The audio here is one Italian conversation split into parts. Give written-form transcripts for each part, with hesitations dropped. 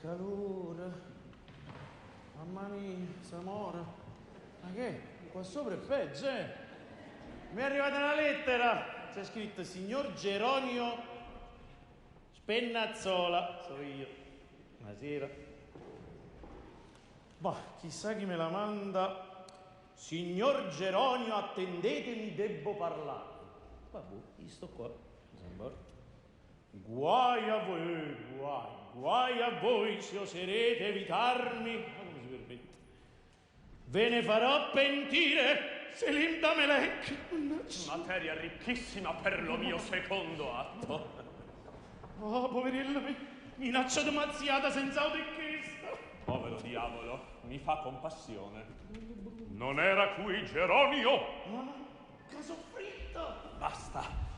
calore. Mamma mia, Samora. Ma che? Qua sopra è peggio, eh? Mi è arrivata una lettera. C'è scritto signor Geronio Spennazzola. So io. Buonasera. Ma chissà chi me la manda. Signor Geronio, attendetemi, debbo parlare. Vabbè, io sto qua. Guai a voi, guai a voi se oserete evitarmi. Ma come si permette? Ve ne farò pentire Selim Damelec. Materia ricchissima per lo mio secondo atto. Oh, poverello, minaccia di mazziata senza autocrista. Povero diavolo, mi fa compassione. Non era qui Geronio? Ah, caso fritto. Basta.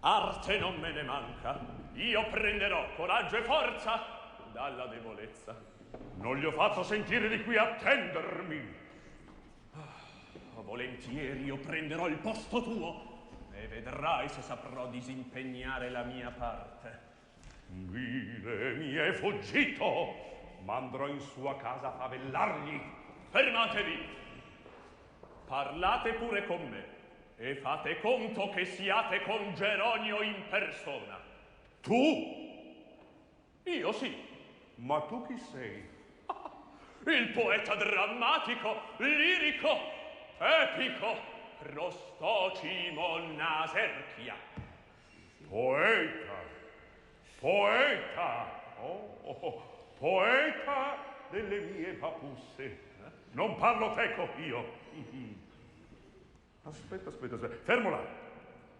Arte non me ne manca. Io prenderò coraggio e forza dalla debolezza. Non gli ho fatto sentire di qui attendermi. Volentieri io prenderò il posto tuo e vedrai se saprò disimpegnare la mia parte. Vile mi è fuggito, ma andrò in sua casa a favellargli. Fermatevi. Parlate pure con me. E fate conto che siate con Geronio in persona. Tu? Io sì. Ma tu chi sei? Il poeta drammatico, lirico, epico, Prostocimo Naserchia. Poeta. Poeta. Poeta delle mie papusse. Non parlo teco io. Aspetta. Fermo là.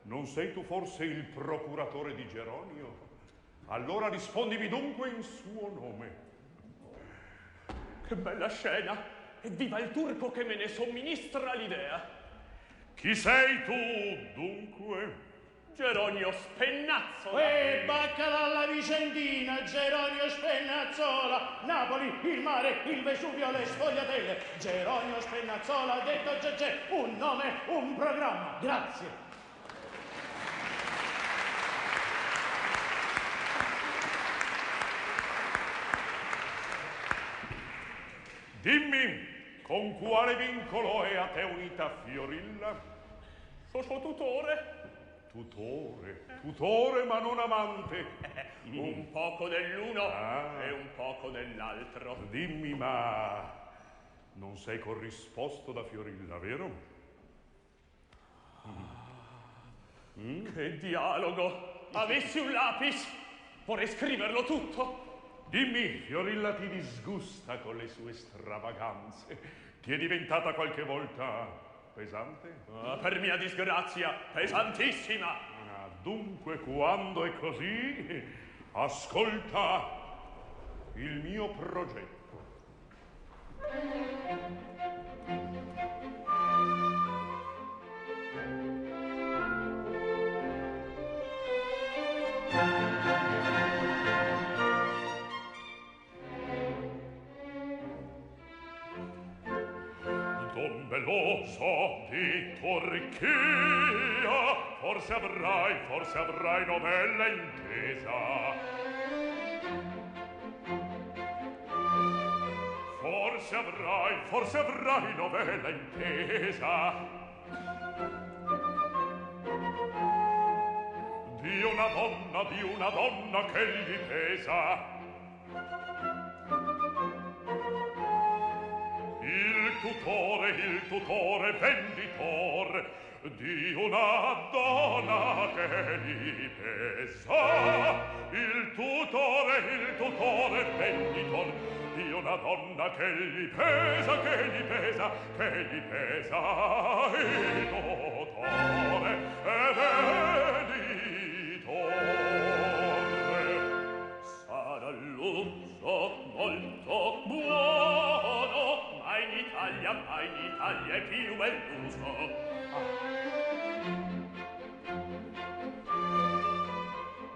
Non sei tu forse il procuratore di Geronio? Allora rispondimi dunque in suo nome. Che bella scena! E viva il turco che me ne somministra l'idea! Chi sei tu, dunque? Geronio Spennazzola! Baccala alla Vicentina, Geronio Spennazzola! Napoli, il mare, il Vesuvio, le sfogliatelle! Geronio Spennazzola, detto Gegè, un nome, un programma! Grazie! Dimmi, con quale vincolo è a te unita Fiorilla? So suo tutore. Tutore ma non amante. Un poco dell'uno e un poco dell'altro. Dimmi, ma non sei corrisposto da Fiorilla, vero? Che dialogo! Avessi un lapis, vorrei scriverlo tutto. Dimmi, Fiorilla ti disgusta con le sue stravaganze? Ti è diventata qualche volta pesante? Per mia disgrazia, pesantissima. Dunque, quando è così, ascolta il mio progetto. Don Veloso di Turchia, forse avrai novella intesa. Forse avrai novella intesa. Di una donna che gli pesa. Il tutore venditor di una donna che gli pesa. Il tutore venditor di una donna che gli pesa. Il tutore venditor. Sarà l'uso molto buono, ma in Italia è più bel l'uso.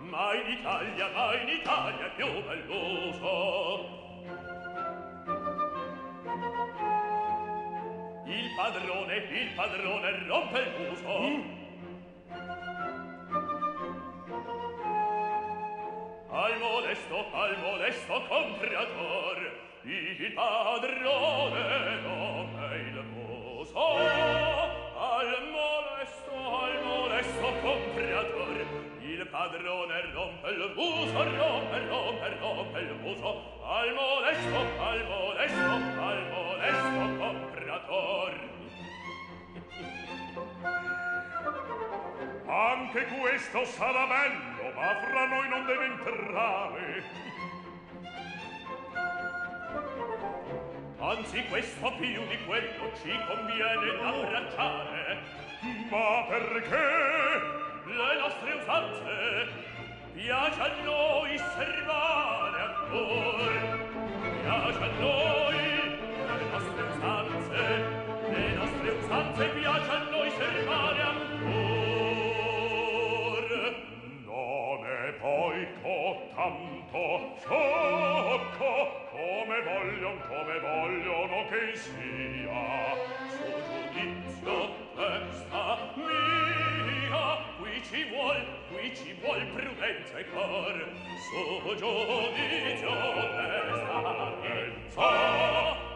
Ma in Italia è più bel l'uso. Il padrone rompe il muso. Al molesto compriator, il padrone non è il muso. Al molesto compriator, il padrone rompe il muso, rompe il muso. Al molesto compriator. Anche questo sarà bello, ma fra noi non deve entrare. Anzi, questo più di quello ci conviene abbracciare. Ma perché? Le nostre usanze piace a noi servare ancora. Piace a noi le nostre usanze piace a noi servare ancora. Non è poi tanto sciocco come vogliono che sia. Su giudizio testa mia, qui ci vuol prudenza e cor. Su giudizio testa mia,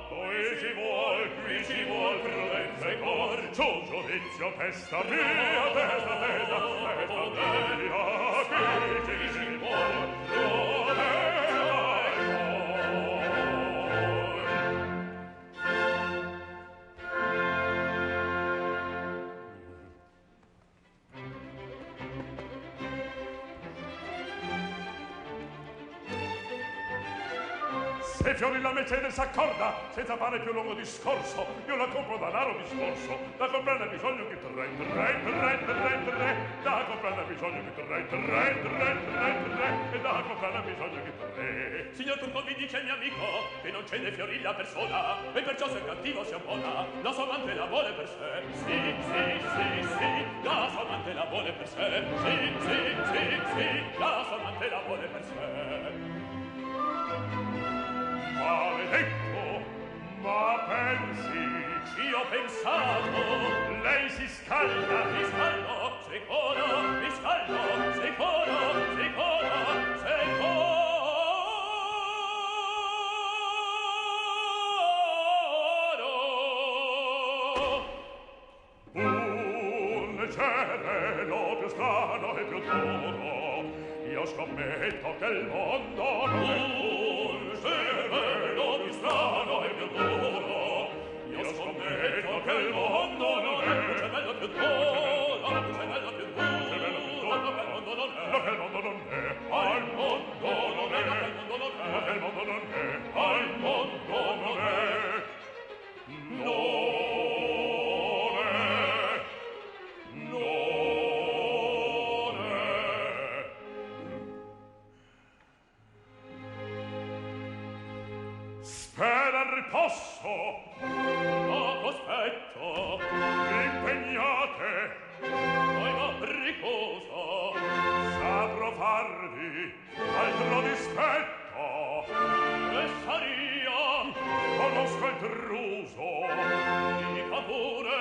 qui ci vuol prudenza e cor. Su giudizio testa mia, testa mia, Qui ci vuol prudenza Se Fiorilla Mercedes s'accorda, senza fare più lungo discorso, io la compro danaro discorso, da comprare ha bisogno che tre, da comprare ha bisogno che tre, e da comprare ha bisogno che tre. Signor Turco, vi dice il mio amico che non c'è né Fiorilla persona, e perciò se il cattivo si abbona, la sua amante la vuole per sé. Sì, la sua amante la vuole per sé. Sì, la sua amante la vuole per sé. Maledetto, ma pensi, ci ho pensato, lei si scalda, mi scaldo, un cielo più strano e più duro, io scommetto che il mondo non è un cervello più strano e più duro, io scommetto che il mondo non è un cervello più duro, un cervello più duro, che il mondo non è, lo che il mondo non è, al mondo non è, al mondo non è, lo che il mondo non è, al mondo non è, spera il riposo, poco aspetto, impegnate, poi va riposo, saprò farvi altro dispetto, e saria, conosco il truso, dica pure,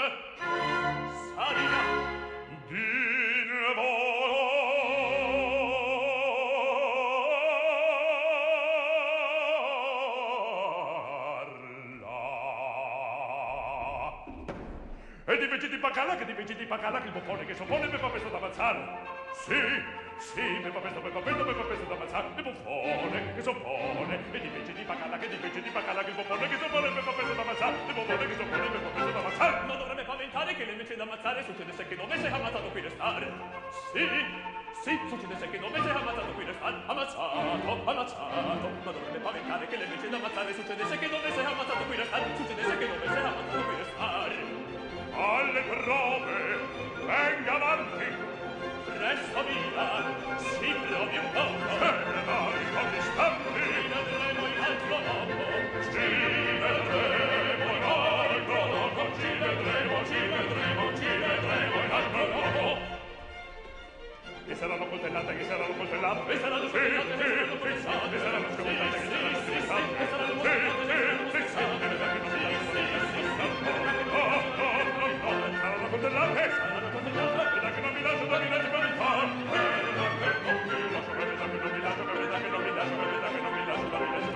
saria, di nuovo. E di veci di bacala che il boccone che soppone me fa questo da ammazzare. Sì, me fa questo da ammazzare. Il boccone che soppone. E di veci di bacala che il boccone che soppone me fa questo da ammazzare. Il boccone che soppone me fa questo da ammazzare. non dovrebbe paventare che le invece da ammazzare succedesse che dovesse ammazzato qui restare. Sì, succedesse che dovesse ammazzato qui restare. Ammazzato, ma dovrebbe paventare che le invece da ammazzare succedesse che dovesse ammazzato qui restare. Succedesse che dovesse ammazzato qui restare. Alle prove, venga avanti. Presto via, si provi un poco. Le mani con gli stampi. Ci vedremo in altro loco. Ci vedremo in altro loco. Ci vedremo in altro loco. E saranno coltellate. E saranno coltellate, e saranno coltellate. E saranno scomunicate, E saranno coltellate. saranno coltellate. E da che non mi lascio, non mi lascio per il far. E da che non mi lascio, non mi lascio per il far. non mi lascio, vedrà che non mi lascio da